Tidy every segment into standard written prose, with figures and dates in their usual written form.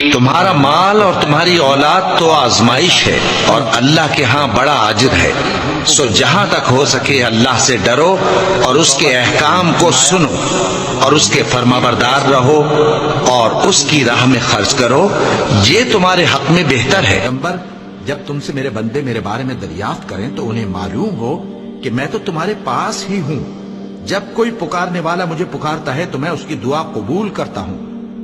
تمہارا مال اور تمہاری اولاد تو آزمائش ہے اور اللہ کے ہاں بڑا اجر ہے، سو جہاں تک ہو سکے اللہ سے ڈرو اور اس کے احکام کو سنو اور اس کے فرمانبردار رہو اور اس کی راہ میں خرچ کرو، یہ تمہارے حق میں بہتر ہے۔ پیغمبر، جب تم سے میرے بندے میرے بارے میں دریافت کریں تو انہیں معلوم ہو کہ میں تو تمہارے پاس ہی ہوں۔ جب کوئی پکارنے والا مجھے پکارتا ہے تو میں اس کی دعا قبول کرتا ہوں،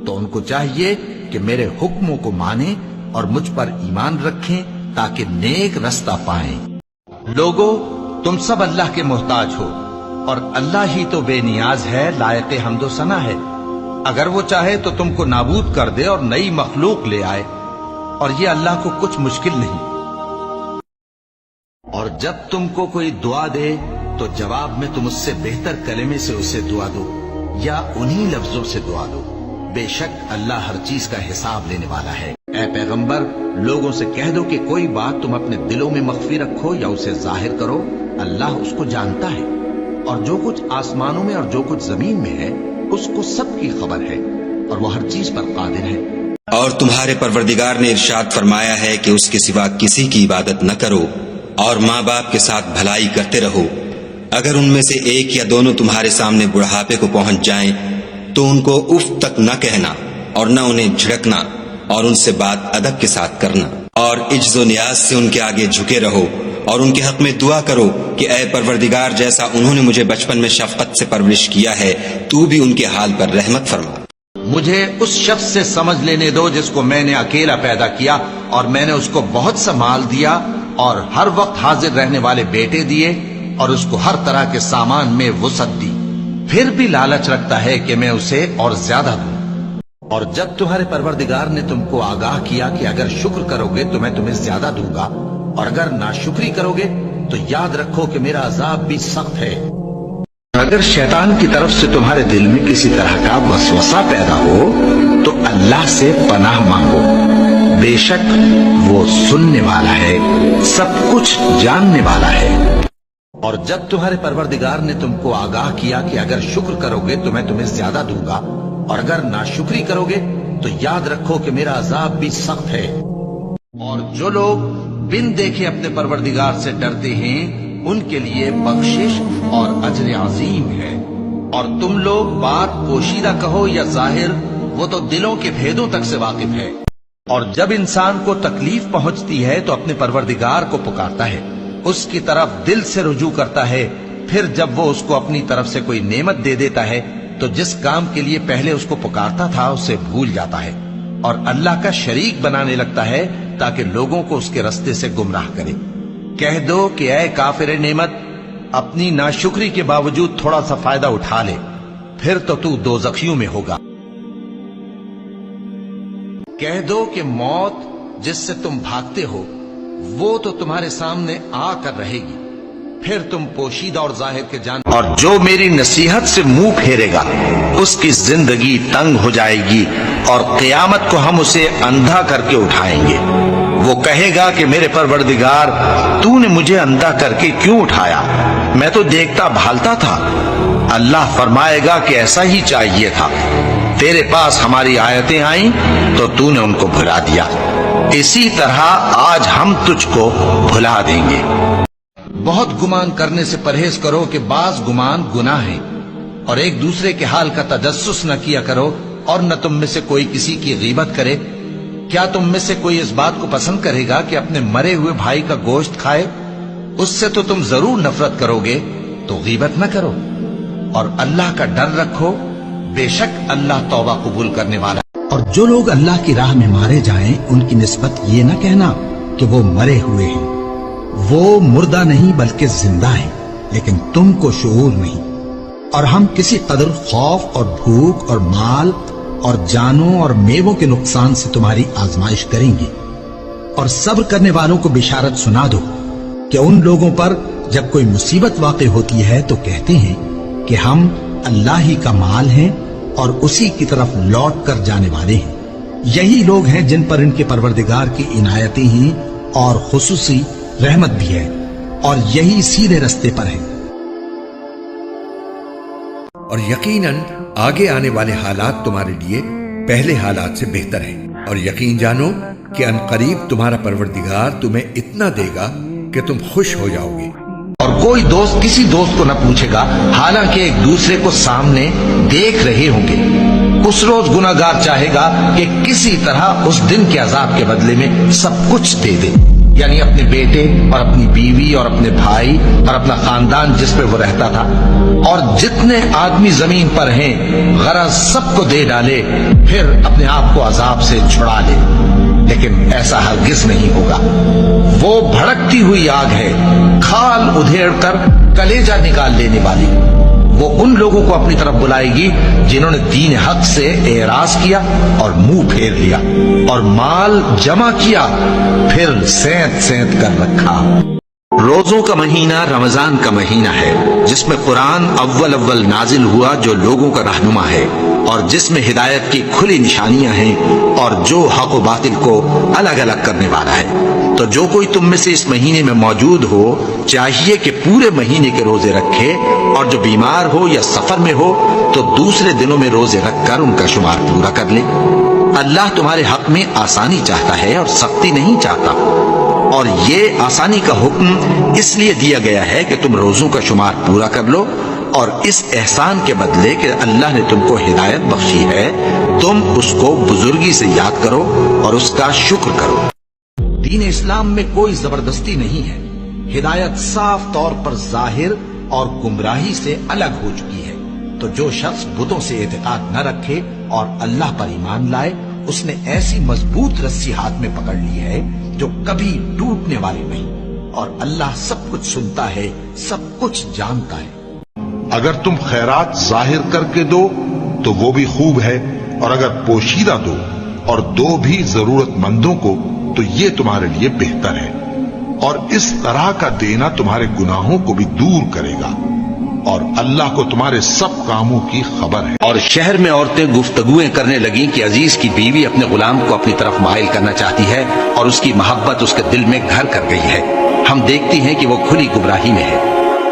تو ان کو چاہیے کہ میرے حکموں کو مانیں اور مجھ پر ایمان رکھیں تاکہ نیک رستہ پائیں۔ لوگو، تم سب اللہ کے محتاج ہو اور اللہ ہی تو بے نیاز ہے، لائق حمد و ثنا ہے۔ اگر وہ چاہے تو تم کو نابود کر دے اور نئی مخلوق لے آئے، اور یہ اللہ کو کچھ مشکل نہیں۔ اور جب تم کو کوئی دعا دے تو جواب میں تم اس سے بہتر کلمے سے اسے دعا دو یا انہی لفظوں سے دعا دو، بے شک اللہ ہر چیز کا حساب لینے والا ہے۔ اے پیغمبر، لوگوں سے کہہ دو کہ کوئی بات تم اپنے دلوں میں مخفی رکھو یا اسے ظاہر کرو، اللہ اس کو جانتا ہے، اور جو کچھ آسمانوں میں اور جو کچھ زمین میں ہے اس کو سب کی خبر ہے، اور وہ ہر چیز پر قادر ہے۔ اور تمہارے پروردگار نے ارشاد فرمایا ہے کہ اس کے سوا کسی کی عبادت نہ کرو اور ماں باپ کے ساتھ بھلائی کرتے رہو۔ اگر ان میں سے ایک یا دونوں تمہارے سامنے بڑھاپے کو پہنچ جائیں تو ان کو اف تک نہ کہنا اور نہ انہیں جھڑکنا، اور ان سے بات ادب کے ساتھ کرنا، اور عجز و نیاز سے ان کے آگے جھکے رہو اور ان کے حق میں دعا کرو کہ اے پروردگار، جیسا انہوں نے مجھے بچپن میں شفقت سے پرورش کیا ہے تو بھی ان کے حال پر رحمت فرما۔ مجھے اس شخص سے سمجھ لینے دو جس کو میں نے اکیلا پیدا کیا اور میں نے اس کو بہت سا مال دیا اور ہر وقت حاضر رہنے والے بیٹے دیے اور اس کو ہر طرح کے سامان میں وسعت دی، پھر بھی لالچ رکھتا ہے کہ میں اسے اور زیادہ دوں۔ اور جب تمہارے پروردگار نے تم کو آگاہ کیا کہ اگر شکر کرو گے تو میں تمہیں زیادہ دوں گا اور اگر ناشکری کرو گے تو یاد رکھو کہ میرا عذاب بھی سخت ہے۔ اگر شیطان کی طرف سے تمہارے دل میں کسی طرح کا وسوسہ پیدا ہو تو اللہ سے پناہ مانگو، بے شک وہ سننے والا ہے، سب کچھ جاننے والا ہے۔ اور جب تمہارے پروردگار نے تم کو آگاہ کیا کہ اگر شکر کرو گے تو میں تمہیں زیادہ دوں گا اور اگر ناشکری کرو گے تو یاد رکھو کہ میرا عذاب بھی سخت ہے۔ اور جو لوگ بن دیکھے اپنے پروردگار سے ڈرتے ہیں ان کے لیے بخشش اور اجر عظیم ہے۔ اور تم لوگ بات پوشیدہ کہو یا ظاہر، وہ تو دلوں کے بھیدوں تک سے واقف ہے۔ اور جب انسان کو تکلیف پہنچتی ہے تو اپنے پروردگار کو پکارتا ہے، اس کی طرف دل سے رجوع کرتا ہے، پھر جب وہ اس کو اپنی طرف سے کوئی نعمت دے دیتا ہے تو جس کام کے لیے پہلے اس کو پکارتا تھا اسے بھول جاتا ہے اور اللہ کا شریک بنانے لگتا ہے تاکہ لوگوں کو اس کے رستے سے گمراہ کرے۔ کہہ دو کہ اے کافر نعمت، اپنی ناشکری کے باوجود تھوڑا سا فائدہ اٹھا لے، پھر تو دوزخیوں میں ہوگا۔ کہہ دو کہ موت جس سے تم بھاگتے ہو وہ تو تمہارے سامنے آ کر رہے گی، پھر تم پوشیدہ اور ظاہر کے جان، اور جو میری نصیحت سے منہ پھیرے گا اس کی زندگی تنگ ہو جائے گی اور قیامت کو ہم اسے اندھا کر کے اٹھائیں گے۔ وہ کہے گا کہ میرے پروردگار، تو نے مجھے اندھا کر کے کیوں اٹھایا؟ میں تو دیکھتا بھالتا تھا۔ اللہ فرمائے گا کہ ایسا ہی چاہیے تھا، تیرے پاس ہماری آیتیں آئیں تو تو نے ان کو بھلا دیا، اسی طرح آج ہم تجھ کو بھلا دیں گے۔ بہت گمان کرنے سے پرہیز کرو کہ بعض گمان گناہ ہیں، اور ایک دوسرے کے حال کا تجسس نہ کیا کرو، اور نہ تم میں سے کوئی کسی کی غیبت کرے۔ کیا تم میں سے کوئی اس بات کو پسند کرے گا کہ اپنے مرے ہوئے بھائی کا گوشت کھائے؟ اس سے تو تم ضرور نفرت کرو گے، تو غیبت نہ کرو، اور اللہ کا ڈر رکھو، بے شک اللہ توبہ قبول کرنے والا ہے۔ اور جو لوگ اللہ کی راہ میں مارے جائیں ان کی نسبت یہ نہ کہنا کہ وہ مرے ہوئے ہیں، وہ مردہ نہیں بلکہ زندہ ہیں، لیکن تم کو شعور نہیں۔ اور ہم کسی قدر خوف اور بھوک اور مال اور جانوں اور میووں کے نقصان سے تمہاری آزمائش کریں گے، اور صبر کرنے والوں کو بشارت سنا دو کہ ان لوگوں پر جب کوئی مصیبت واقع ہوتی ہے تو کہتے ہیں کہ ہم اللہ ہی کا مال ہیں اور اسی کی طرف لوٹ کر جانے والے ہیں۔ یہی لوگ ہیں جن پر ان کے پروردگار کی عنایتیں ہیں اور خصوصی رحمت بھی ہے، اور یہی سیدھے رستے پر ہیں۔ اور یقیناً آگے آنے والے حالات تمہارے لیے پہلے حالات سے بہتر ہیں۔ اور یقین جانو کہ عنقریب تمہارا پروردگار تمہیں اتنا دے گا کہ تم خوش ہو جاؤ گے۔ اور کوئی دوست کسی دوست کو نہ پوچھے گا حالانکہ ایک دوسرے کو سامنے دیکھ رہے ہوں گے۔ اس روز گناہگار چاہے گا کہ کسی طرح اس دن کے عذاب کے بدلے میں سب کچھ دے دے، یعنی اپنے بیٹے اور اپنی بیوی اور اپنے بھائی اور اپنا خاندان جس پہ وہ رہتا تھا اور جتنے آدمی زمین پر ہیں غرض سب کو دے ڈالے، پھر اپنے آپ کو عذاب سے چھڑا لے۔ لیکن ایسا ہرگز نہیں ہوگا۔ وہ بھڑکتی ہوئی آگ ہے، کھال ادھیڑ کر کلیجہ نکال لینے والی۔ وہ ان لوگوں کو اپنی طرف بلائے گی جنہوں نے دین حق سے اعراض کیا اور منہ پھیر لیا اور مال جمع کیا پھر سینت سینت کر رکھا۔ روزوں کا مہینہ رمضان کا مہینہ ہے جس میں قرآن اول نازل ہوا جو لوگوں کا رہنما ہے اور جس میں ہدایت کی کھلی نشانیاں ہیں اور جو حق و باطل کو الگ الگ کرنے والا ہے۔ تو جو کوئی تم میں سے اس مہینے میں موجود ہو چاہیے کہ پورے مہینے کے روزے رکھے، اور جو بیمار ہو یا سفر میں ہو تو دوسرے دنوں میں روزے رکھ کر ان کا شمار پورا کر لے۔ اللہ تمہارے حق میں آسانی چاہتا ہے اور سختی نہیں چاہتا، اور یہ آسانی کا حکم اس لیے دیا گیا ہے کہ تم روزوں کا شمار پورا کر لو، اور اس احسان کے بدلے کہ اللہ نے تم کو ہدایت بخشی ہے تم اس کو بزرگی سے یاد کرو اور اس کا شکر کرو۔ دین اسلام میں کوئی زبردستی نہیں ہے، ہدایت صاف طور پر ظاہر اور گمراہی سے الگ ہو چکی ہے۔ تو جو شخص بتوں سے اعتقاد نہ رکھے اور اللہ پر ایمان لائے اس نے ایسی مضبوط رسی ہاتھ میں پکڑ لی ہے جو کبھی ٹوٹنے والی نہیں، اور اللہ سب کچھ سنتا ہے، سب کچھ جانتا ہے۔ اگر تم خیرات ظاہر کر کے دو تو وہ بھی خوب ہے، اور اگر پوشیدہ دو اور دو بھی ضرورت مندوں کو تو یہ تمہارے لیے بہتر ہے، اور اس طرح کا دینا تمہارے گناہوں کو بھی دور کرے گا، اور اللہ کو تمہارے سب کاموں کی خبر ہے۔ اور شہر میں عورتیں گفتگویں کرنے لگیں کہ عزیز کی بیوی اپنے غلام کو اپنی طرف مائل کرنا چاہتی ہے اور اس کی محبت اس کے دل میں گھر کر گئی ہے، ہم دیکھتی ہیں کہ وہ کھلی گمراہی میں ہے۔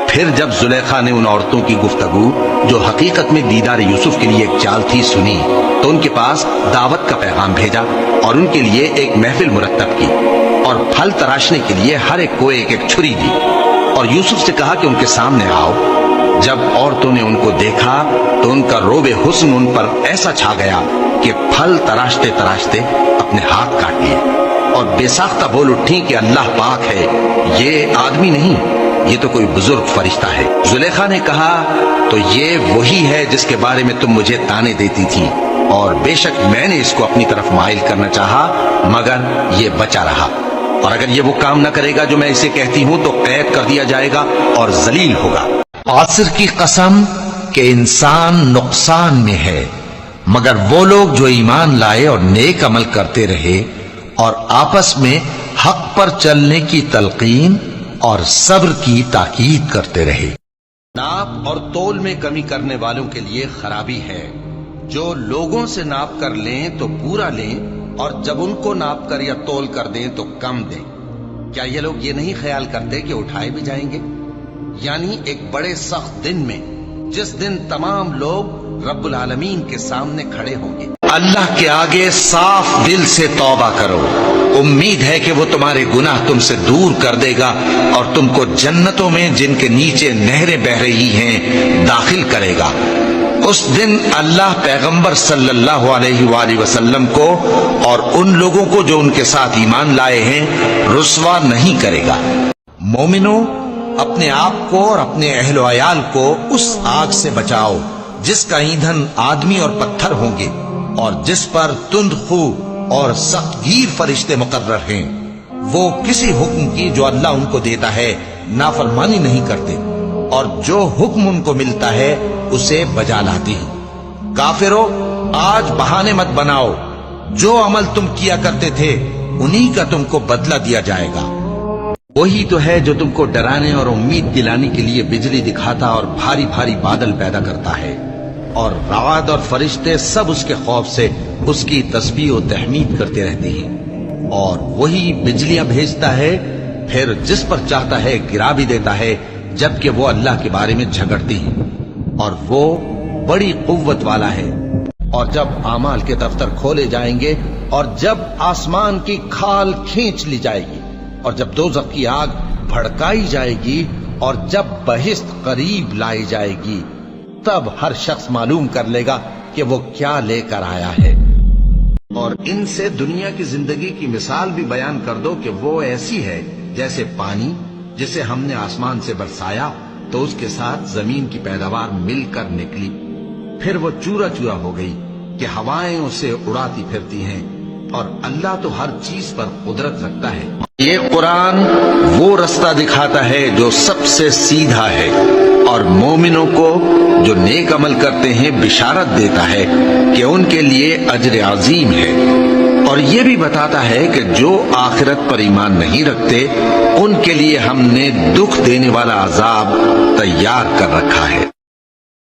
پھر جب زلیخا نے ان عورتوں کی گفتگو جو حقیقت میں دیدار یوسف کے لیے ایک چال تھی سنی تو ان کے پاس دعوت کا پیغام بھیجا اور ان کے لیے ایک محفل مرتب کی اور پھل تراشنے کے لیے ہر ایک کو ایک ایک چھری دی، اور یوسف سے کہا کہ ان کے سامنے آؤ۔ جب عورتوں نے ان کو دیکھا تو ان کا روب حسن ان پر ایسا چھا گیا کہ پھل تراشتے تراشتے اپنے ہاتھ کاٹ لیے اور بے ساختہ بول اٹھی کہ اللہ پاک ہے، یہ آدمی نہیں، یہ تو کوئی بزرگ فرشتہ ہے۔ زلیخا نے کہا تو یہ وہی ہے جس کے بارے میں تم مجھے تانے دیتی تھی، اور بے شک میں نے اس کو اپنی طرف مائل کرنا چاہا مگر یہ بچا رہا، اور اگر یہ وہ کام نہ کرے گا جو میں اسے کہتی ہوں تو قید کر دیا جائے گا اور ذلیل ہوگا۔ عصر کی قسم کہ انسان نقصان میں ہے مگر وہ لوگ جو ایمان لائے اور نیک عمل کرتے رہے اور آپس میں حق پر چلنے کی تلقین اور صبر کی تاکید کرتے رہے۔ ناپ اور تول میں کمی کرنے والوں کے لیے خرابی ہے، جو لوگوں سے ناپ کر لیں تو پورا لیں اور جب ان کو ناپ کر یا تول کر دیں تو کم دیں۔ کیا یہ لوگ یہ نہیں خیال کرتے کہ اٹھائے بھی جائیں گے؟ یعنی ایک بڑے سخت دن میں جس دن تمام لوگ رب العالمین کے سامنے کھڑے ہوں گے۔ اللہ کے آگے صاف دل سے توبہ کرو، امید ہے کہ وہ تمہارے گناہ تم سے دور کر دے گا اور تم کو جنتوں میں جن کے نیچے نہریں بہ رہی ہیں داخل کرے گا۔ اس دن اللہ پیغمبر صلی اللہ علیہ وآلہ وسلم کو اور ان لوگوں کو جو ان کے ساتھ ایمان لائے ہیں رسوا نہیں کرے گا۔ مومنوں، اپنے آپ کو اور اپنے اہل و عیال کو اس آگ سے بچاؤ جس کا ایندھن آدمی اور پتھر ہوں گے اور جس پر تند خو اور سخت گیر فرشتے مقرر ہیں۔ وہ کسی حکم کی جو اللہ ان کو دیتا ہے نافرمانی نہیں کرتے اور جو حکم ان کو ملتا ہے اسے بجا لاتے ہیں۔ کافرو، آج بہانے مت بناؤ، جو عمل تم کیا کرتے تھے انہی کا تم کو بدلہ دیا جائے گا۔ وہی تو ہے جو تم کو ڈرانے اور امید دلانے کے لیے بجلی دکھاتا اور بھاری بھاری بادل پیدا کرتا ہے، اور رعد اور فرشتے سب اس کے خوف سے اس کی تسبیح و تحمید کرتے رہتے ہیں، اور وہی بجلیاں بھیجتا ہے، پھر جس پر چاہتا ہے گرا بھی دیتا ہے، جبکہ وہ اللہ کے بارے میں جھگڑتے ہیں، اور وہ بڑی قوت والا ہے۔ اور جب اعمال کے دفتر کھولے جائیں گے اور جب آسمان کی کھال کھینچ لی جائے گی اور جب دوزخ کی آگ بھڑکائی جائے گی اور جب بہشت قریب لائی جائے گی، تب ہر شخص معلوم کر لے گا کہ وہ کیا لے کر آیا ہے۔ اور ان سے دنیا کی زندگی کی مثال بھی بیان کر دو کہ وہ ایسی ہے جیسے پانی جسے ہم نے آسمان سے برسایا تو اس کے ساتھ زمین کی پیداوار مل کر نکلی، پھر وہ چورا چورا ہو گئی کہ ہوائیں اسے اڑاتی پھرتی ہیں، اور اللہ تو ہر چیز پر قدرت رکھتا ہے۔ یہ قرآن وہ رستہ دکھاتا ہے جو سب سے سیدھا ہے، اور مومنوں کو جو نیک عمل کرتے ہیں بشارت دیتا ہے کہ ان کے لیے اجر عظیم ہے، اور یہ بھی بتاتا ہے کہ جو آخرت پر ایمان نہیں رکھتے ان کے لیے ہم نے دکھ دینے والا عذاب تیار کر رکھا ہے۔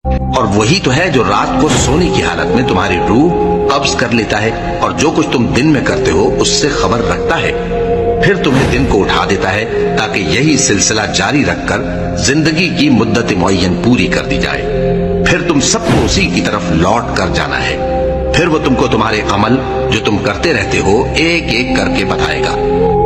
اور وہی تو ہے جو رات کو سونے کی حالت میں تمہاری روح قبض کر لیتا ہے، اور جو کچھ تم دن میں کرتے ہو اس سے خبر رکھتا ہے، پھر تمہیں دن کو اٹھا دیتا ہے تاکہ یہی سلسلہ جاری رکھ کر زندگی کی مدت معین پوری کر دی جائے، پھر تم سب کو اسی کی طرف لوٹ کر جانا ہے، پھر وہ تم کو تمہارے عمل جو تم کرتے رہتے ہو ایک ایک کر کے بتائے گا،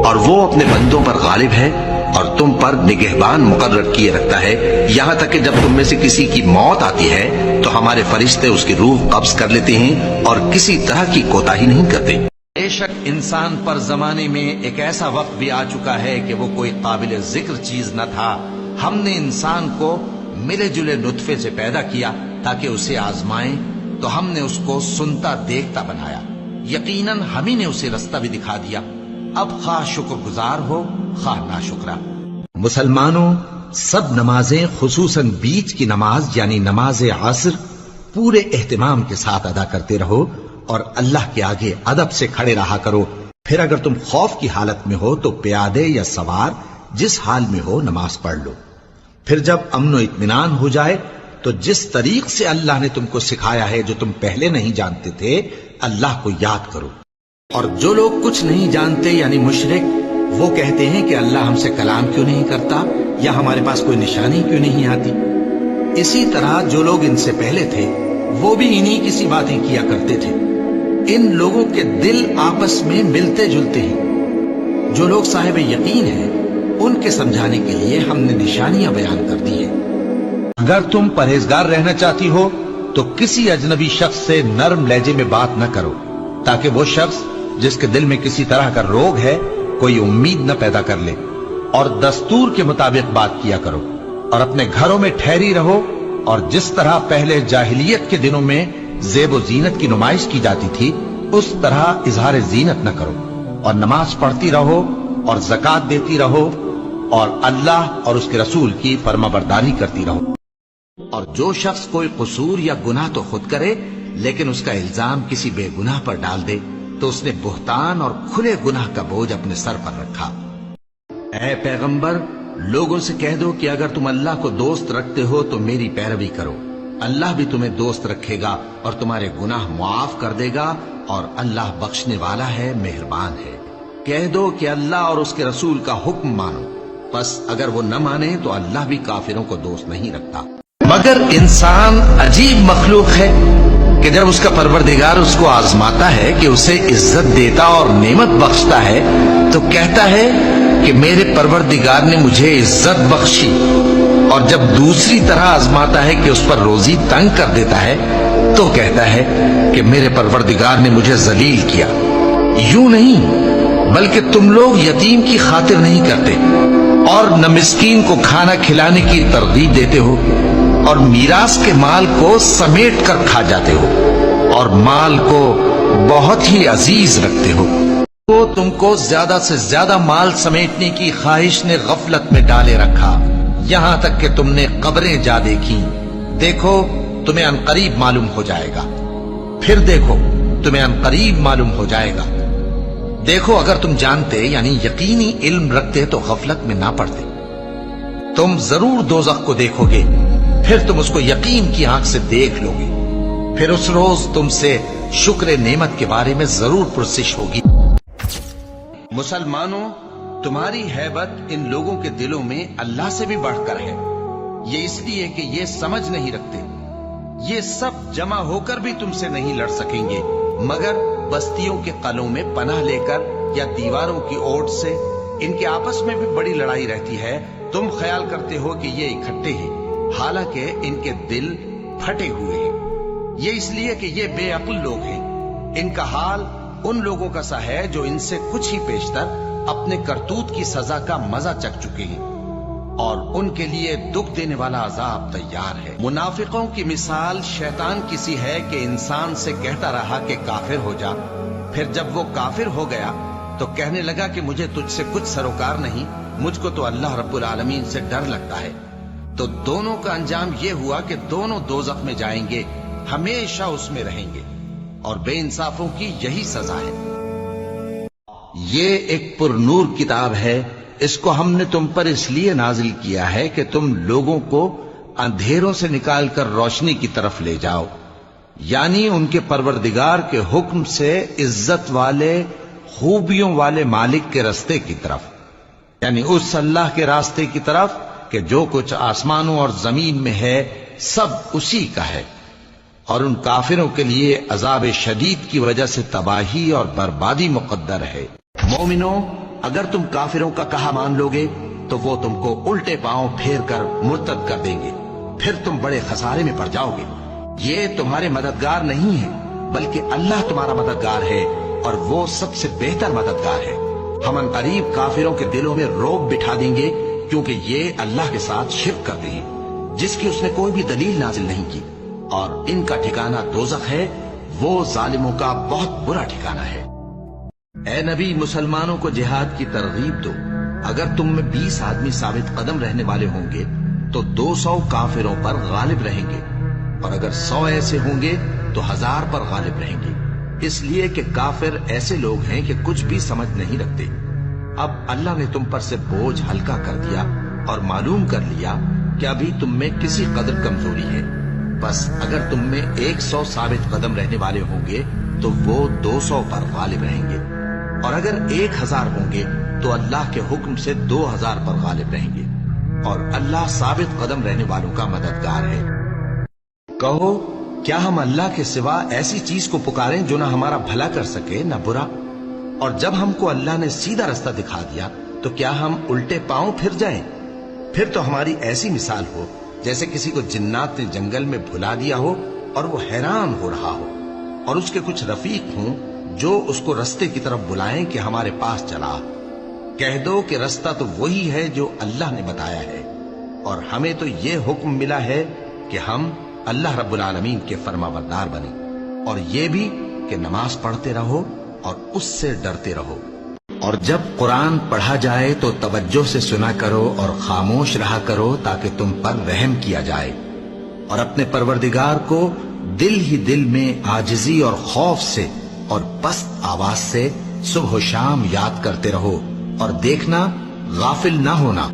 اور وہ اپنے بندوں پر غالب ہے اور تم پر نگہبان مقرر کیے رکھتا ہے، یہاں تک کہ جب تم میں سے کسی کی موت آتی ہے تو ہمارے فرشتے اس کی روح قبض کر لیتے ہیں اور کسی طرح کی کوتاہی نہیں کرتے۔ بے شک انسان پر زمانے میں ایک ایسا وقت بھی آ چکا ہے کہ وہ کوئی قابل ذکر چیز نہ تھا، ہم نے انسان کو ملے جلے نطفے سے پیدا کیا تاکہ اسے آزمائیں، تو ہم نے اس کو سنتا دیکھتا بنایا، یقیناً ہم ہی نے اسے رستہ بھی دکھا دیا، اب خواہ شکر گزار ہو خواہ ناشکرا۔ مسلمانوں، سب نمازیں خصوصاً بیچ کی نماز یعنی نماز عصر پورے اہتمام کے ساتھ ادا کرتے رہو اور اللہ کے آگے ادب سے کھڑے رہا کرو، پھر اگر تم خوف کی حالت میں ہو تو پیادے یا سوار جس حال میں ہو نماز پڑھ لو، پھر جب امن و اطمینان ہو جائے تو جس طریق سے اللہ نے تم کو سکھایا ہے جو تم پہلے نہیں جانتے تھے اللہ کو یاد کرو۔ اور جو لوگ کچھ نہیں جانتے یعنی مشرک، وہ کہتے ہیں کہ اللہ ہم سے کلام کیوں نہیں کرتا یا ہمارے پاس کوئی نشانی کیوں نہیں آتی، اسی طرح جو لوگ ان سے پہلے تھے وہ بھی انہی کسی باتیں کیا کرتے تھے۔ ان لوگوں کے دل آپس میں ملتے جلتے ہیں، جو لوگ صاحب یقین ہیں ان کے سمجھانے کے لیے ہم نے نشانیاں بیان کر دی ہیں۔ اگر تم پرہیزگار رہنا چاہتی ہو تو کسی اجنبی شخص سے نرم لہجے میں بات نہ کرو، تاکہ وہ شخص جس کے دل میں کسی طرح کا روگ ہے کوئی امید نہ پیدا کر لے، اور دستور کے مطابق بات کیا کرو، اور اپنے گھروں میں ٹھہری رہو، اور جس طرح پہلے جاہلیت کے دنوں میں زیب و زینت کی نمائش کی جاتی تھی اس طرح اظہار زینت نہ کرو، اور نماز پڑھتی رہو اور زکوٰۃ دیتی رہو، اور اللہ اور اس کے رسول کی فرما برداری کرتی رہو۔ اور جو شخص کوئی قصور یا گناہ تو خود کرے لیکن اس کا الزام کسی بے گناہ پر ڈال دے تو اس نے بہتان اور کھلے گناہ کا بوجھ اپنے سر پر رکھا۔ اے پیغمبر، لوگوں سے کہہ دو کہ اگر تم اللہ کو دوست رکھتے ہو تو میری پیروی کرو، اللہ بھی تمہیں دوست رکھے گا اور تمہارے گناہ معاف کر دے گا، اور اللہ بخشنے والا ہے، مہربان ہے۔ کہہ دو کہ اللہ اور اس کے رسول کا حکم مانو، بس اگر وہ نہ مانے تو اللہ بھی کافروں کو دوست نہیں رکھتا۔ مگر انسان عجیب مخلوق ہے کہ جب اس کا پروردگار اس کو آزماتا ہے کہ اسے عزت دیتا اور نعمت بخشتا ہے تو کہتا ہے کہ میرے پروردگار نے مجھے عزت بخشی، اور جب دوسری طرح آزماتا ہے کہ اس پر روزی تنگ کر دیتا ہے تو کہتا ہے کہ میرے پروردگار نے مجھے ذلیل کیا۔ یوں نہیں بلکہ تم لوگ یتیم کی خاطر نہیں کرتے اور نہ مسکین کو کھانا کھلانے کی ترغیب دیتے ہو، اور میراث کے مال کو سمیٹ کر کھا جاتے ہو، اور مال کو بہت ہی عزیز رکھتے ہو۔ تو تم کو زیادہ سے زیادہ مال سمیٹنے کی خواہش نے غفلت میں ڈالے رکھا، یہاں تک کہ تم نے قبریں جا دیکھی۔ دیکھو تمہیں عنقریب معلوم ہو جائے گا، پھر دیکھو تمہیں عنقریب معلوم ہو جائے گا۔ دیکھو اگر تم جانتے یعنی یقینی علم رکھتے تو غفلت میں نہ پڑتے۔ تم ضرور دوزخ کو دیکھو گے، پھر تم اس کو یقین کی آنکھ سے دیکھ لو گے، پھر اس روز تم سے شکر نعمت کے بارے میں ضرور پرسش ہوگی۔ مسلمانوں، تمہاری ہیبت ان لوگوں کے دلوں میں اللہ سے بھی بڑھ کر ہے، یہ اس لیے کہ یہ سمجھ نہیں رکھتے، یہ سب جمع ہو کر بھی تم سے نہیں لڑ سکیں گے مگر بستیوں کے قلعوں میں پناہ لے کر یا دیواروں کی اوٹ سے. ان کے آپس میں بھی بڑی لڑائی رہتی ہے. تم خیال کرتے ہو کہ یہ اکٹھے ہیں حالانکہ ان کے دل پھٹے ہوئے ہیں. یہ اس لیے کہ یہ بے عقل لوگ ہیں. ان کا حال ان لوگوں کا سا ہے جو ان سے کچھ ہی پیشتر اپنے کرتوت کی سزا کا مزہ چکھ چکے ہیں اور ان کے لیے دکھ دینے والا عذاب تیار ہے. منافقوں کی مثال شیطان کی سی ہے کہ انسان سے کہتا رہا کہ کافر ہو جا. پھر جب وہ کافر ہو گیا تو کہنے لگا کہ مجھے تجھ سے کچھ سروکار نہیں, مجھ کو تو اللہ رب العالمین سے ڈر لگتا ہے. تو دونوں کا انجام یہ ہوا کہ دونوں دوزخ میں جائیں گے, ہمیشہ اس میں رہیں گے اور بے انصافوں کی یہی سزا ہے. یہ ایک پر نور کتاب ہے. اس کو ہم نے تم پر اس لیے نازل کیا ہے کہ تم لوگوں کو اندھیروں سے نکال کر روشنی کی طرف لے جاؤ, یعنی ان کے پروردگار کے حکم سے عزت والے خوبیوں والے مالک کے راستے کی طرف, یعنی اس اللہ کے راستے کی طرف کہ جو کچھ آسمانوں اور زمین میں ہے سب اسی کا ہے. اور ان کافروں کے لیے عذاب شدید کی وجہ سے تباہی اور بربادی مقدر ہے. مومنوں, اگر تم کافروں کا کہا مان لوگے تو وہ تم کو الٹے پاؤں پھیر کر مرتد کر دیں گے, پھر تم بڑے خسارے میں پڑ جاؤ گے. یہ تمہارے مددگار نہیں ہے بلکہ اللہ تمہارا مددگار ہے اور وہ سب سے بہتر مددگار ہے. ہم ان قریب کافروں کے دلوں میں روب بٹھا دیں گے کیونکہ یہ اللہ کے ساتھ شرک کرتے ہیں جس کی اس نے کوئی بھی دلیل نازل نہیں کی, اور ان کا ٹھکانہ دوزخ ہے, وہ ظالموں کا بہت برا ٹھکانہ ہے. اے نبی, مسلمانوں کو جہاد کی ترغیب دو. اگر تم میں 20 آدمی ثابت قدم رہنے والے ہوں گے تو 200 کافروں پر غالب رہیں گے, اور اگر 100 ایسے ہوں گے تو 1000 پر غالب رہیں گے. اس لیے کہ کافر ایسے لوگ ہیں کہ کچھ بھی سمجھ نہیں رکھتے. اب اللہ نے تم پر سے بوجھ ہلکا کر دیا اور معلوم کر لیا کہ ابھی تم میں کسی قدر کمزوری ہے. بس اگر تم میں 100 ثابت قدم رہنے والے ہوں گے تو وہ 200 پر غالب رہیں گے, اور اگر 1000 ہوں گے تو اللہ کے حکم سے 2000 پر غالب رہیں گے, اور اللہ ثابت قدم رہنے والوں کا مددگار ہے. کہو, کیا ہم اللہ کے سوا ایسی چیز کو پکاریں جو نہ ہمارا بھلا کر سکے نہ برا؟ اور جب ہم کو اللہ نے سیدھا رستہ دکھا دیا تو کیا ہم الٹے پاؤں پھر جائیں؟ پھر تو ہماری ایسی مثال ہو جیسے کسی کو جنات نے جنگل میں بھلا دیا ہو اور وہ حیران ہو رہا ہو, اور اس کے کچھ رفیق ہوں جو اس کو رستے کی طرف بلائیں کہ ہمارے پاس چلا. کہہ دو کہ رستہ تو وہی ہے جو اللہ نے بتایا ہے, اور ہمیں تو یہ حکم ملا ہے کہ ہم اللہ رب العالمین کے فرما بردار بنیں, اور یہ بھی کہ نماز پڑھتے رہو اور اس سے ڈرتے رہو. اور جب قرآن پڑھا جائے تو توجہ سے سنا کرو اور خاموش رہا کرو تاکہ تم پر رحم کیا جائے, اور اپنے پروردگار کو دل ہی دل میں عاجزی اور خوف سے اور پست آواز سے صبح و شام یاد کرتے رہو, اور دیکھنا غافل نہ ہونا